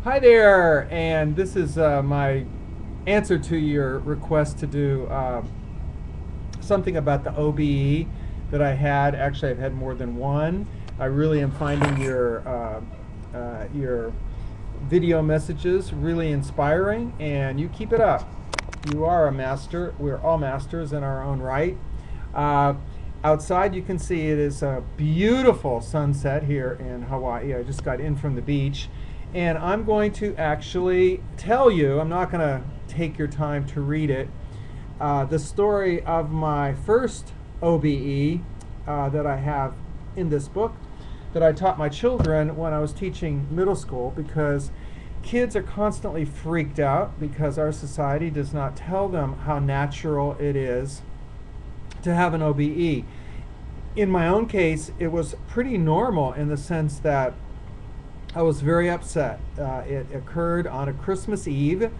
Hi there, and this is my answer to your request to do something about the OBE that I had. Actually, I've had more than one. I really am finding your video messages really inspiring, and you keep it up. You are a master. We're all masters in our own right. Uh, Outside, you can see it is a beautiful sunset here in Hawaii. I just got in from the beach, and I'm going to actually tell you, I'm not going to take your time to read it, the story of my first OBE that I have in this book that I taught my children when I was teaching middle school, because kids are constantly freaked out because our society does not tell them how natural it is to have an OBE. In my own case, it was pretty normal in the sense that I was very upset. It occurred on a Christmas Eve,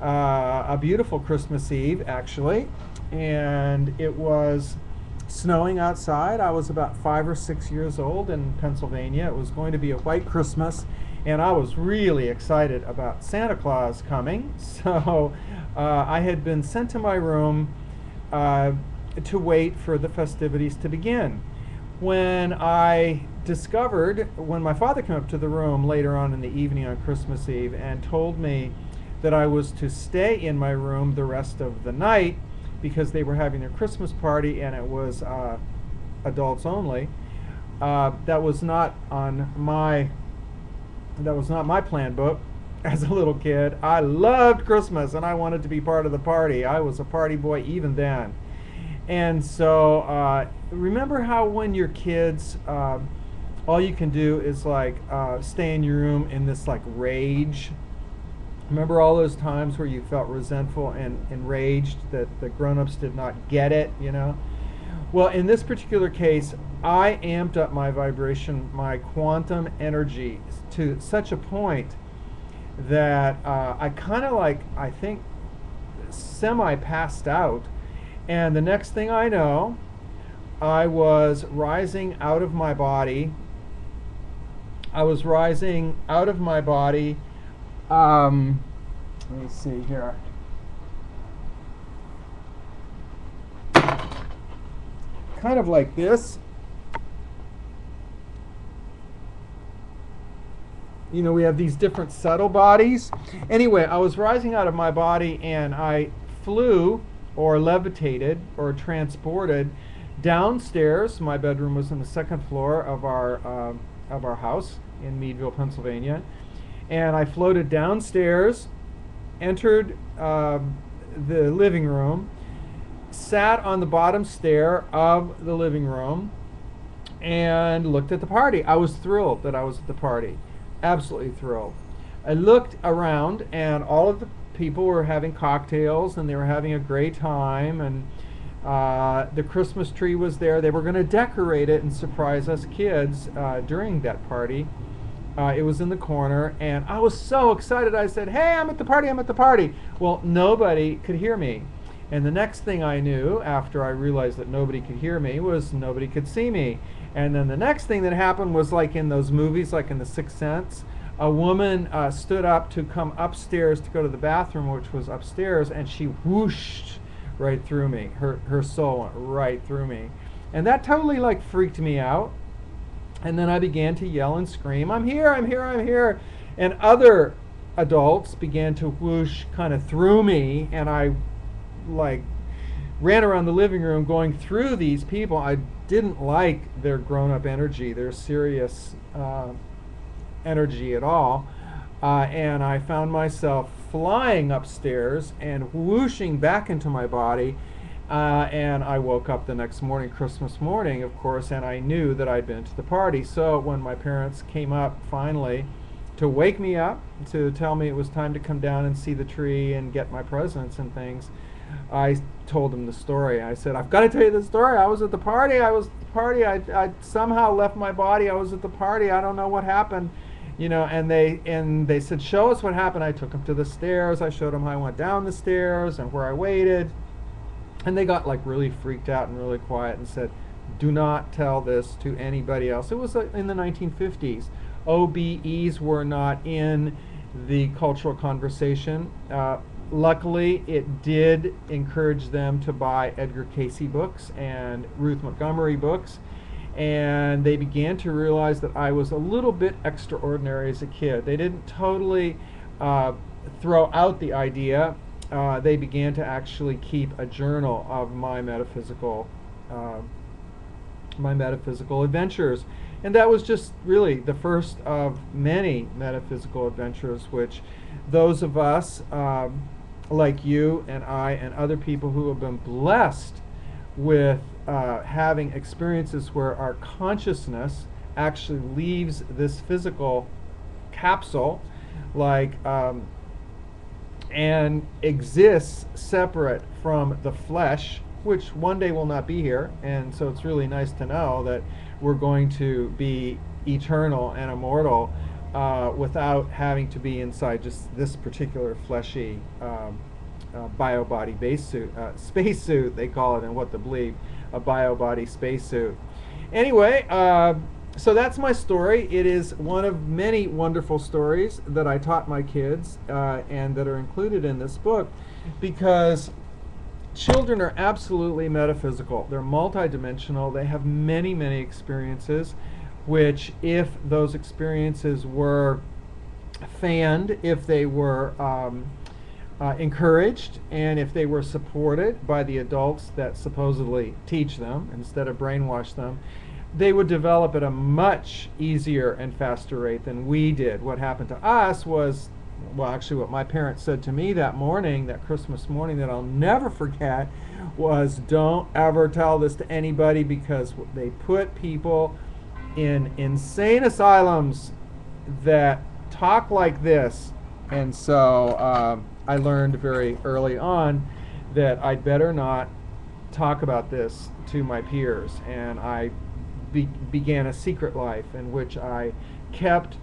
a beautiful Christmas Eve, actually, and it was snowing outside. I was about 5 or 6 years old in Pennsylvania. It was going to be a white Christmas, and I was really excited about Santa Claus coming. So I had been sent to my room to wait for the festivities to begin. When my father came up to the room later on in the evening on Christmas Eve and told me that I was to stay in my room the rest of the night because they were having their Christmas party and it was adults only, that was not my plan book. As a little kid, I loved Christmas and I wanted to be part of the party. I was a party boy even then. And so remember how when you're kids, all you can do is like stay in your room in this like rage. Remember all those times where you felt resentful and enraged that the grown-ups did not get it, you know? Well, in this particular case, I amped up my vibration, my quantum energy to such a point that I kind of like, I think, semi-passed out. And the next thing I know, I was rising out of my body. I was rising out of my body. Let me see here. Kind of like this. You know, we have these different subtle bodies. Anyway, I was rising out of my body and I flew or levitated or transported downstairs. My bedroom was on the second floor of our house in Meadville, Pennsylvania, and I floated downstairs, entered the living room, sat on the bottom stair of the living room, and looked at the party. I was thrilled that I was at the party, absolutely thrilled. I looked around, and all of the people were having cocktails and they were having a great time, and the Christmas tree was there. They were going to decorate it and surprise us kids during that party. It was in the corner and I was so excited. I said, "Hey, I'm at the party, I'm at the party." Well, nobody could hear me. And the next thing I knew, after I realized that nobody could hear me, was nobody could see me. And then the next thing that happened was like in those movies, like in The Sixth Sense, a woman stood up to come upstairs to go to the bathroom, which was upstairs, and she whooshed right through me. Her soul went right through me. And that totally like freaked me out. And then I began to yell and scream, "I'm here, I'm here, I'm here." And other adults began to whoosh kind of through me, and I like ran around the living room going through these people. I didn't like their grown-up energy, their serious energy at all, and I found myself flying upstairs and whooshing back into my body, and I woke up the next morning, Christmas morning, of course, and I knew that I'd been to the party. So when my parents came up finally to wake me up, to tell me it was time to come down and see the tree and get my presents and things, I told them the story. I said, "I've got to tell you the story. I was at the party. I somehow left my body. I was at the party. I don't know what happened." You know, and they said, "Show us what happened." I took them to the stairs. I showed them how I went down the stairs and where I waited. And they got like really freaked out and really quiet and said, "Do not tell this to anybody else." It was in the 1950s. OBEs were not in the cultural conversation. Luckily, it did encourage them to buy Edgar Cayce books and Ruth Montgomery books, and they began to realize that I was a little bit extraordinary as a kid. They didn't totally throw out the idea. They began to actually keep a journal of my metaphysical adventures. And that was just really the first of many metaphysical adventures, which those of us like you and I and other people who have been blessed with having experiences where our consciousness actually leaves this physical capsule, and exists separate from the flesh, which one day will not be here. And so it's really nice to know that we're going to be eternal and immortal without having to be inside just this particular fleshy bio-body space suit, they call it, and what to believe, a bio-body spacesuit. Anyway, so that's my story. It is one of many wonderful stories that I taught my kids and that are included in this book, because children are absolutely metaphysical. They're multidimensional. They have many, many experiences, which, if those experiences were fanned, if they were encouraged, and if they were supported by the adults that supposedly teach them instead of brainwash them, they would develop at a much easier and faster rate than we did. What happened to us was, well, actually what my parents said to me that morning, that Christmas morning, that I'll never forget, was, don't ever tell this to anybody, because they put people in insane asylums that talk like this. And so I learned very early on that I'd better not talk about this to my peers, and I began a secret life in which I kept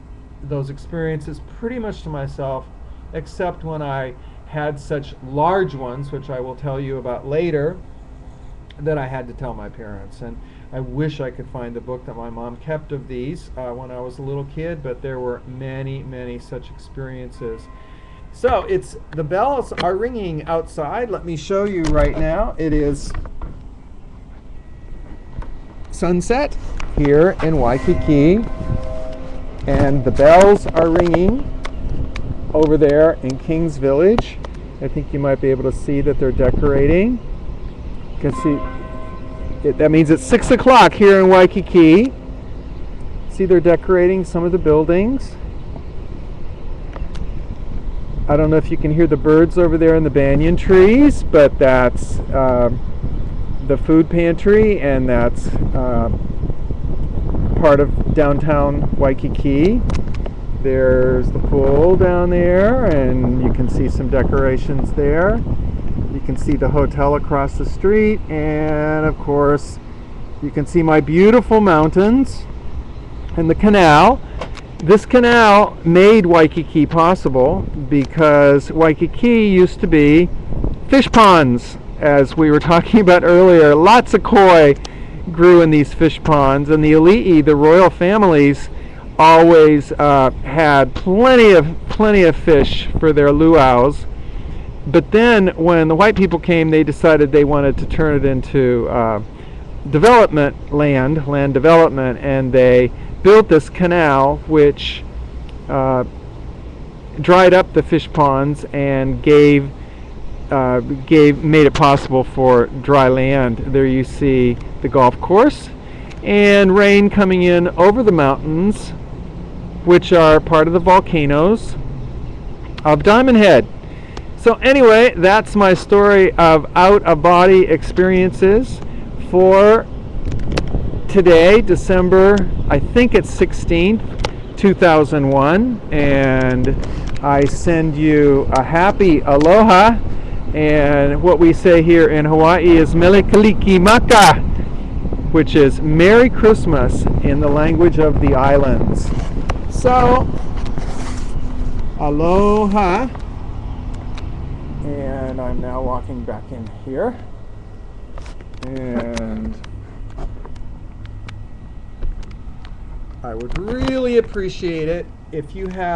those experiences pretty much to myself, except when I had such large ones, which I will tell you about later, that I had to tell my parents. And I wish I could find the book that my mom kept of these when I was a little kid, but there were many, many such experiences. So the bells are ringing outside. Let me show you right now. It is sunset here in Waikiki, and the bells are ringing over there in Kings Village. I think you might be able to see that they're decorating. You can see that means it's 6 o'clock here in Waikiki. See, they're decorating some of the buildings. I don't know if you can hear the birds over there in the banyan trees, but that's the food pantry, and that's part of downtown Waikiki. There's the pool down there, and you can see some decorations there. You can see the hotel across the street, and of course you can see my beautiful mountains and the canal. This canal made Waikiki possible because Waikiki used to be fish ponds, as we were talking about earlier. Lots of koi grew in these fish ponds, and the Ali'i, the royal families, always had plenty of fish for their luau's. But then when the white people came, they decided they wanted to turn it into land development, and they built this canal which dried up the fish ponds and made it possible for dry land. There you see the golf course and rain coming in over the mountains, which are part of the volcanoes of Diamond Head. So anyway, that's my story of out-of-body experiences for today, December, I think it's 16th, 2001, and I send you a happy aloha, and what we say here in Hawaii is mele kalikimaka, which is Merry Christmas in the language of the islands. So, aloha, and I'm now walking back in here, and I would really appreciate it if you have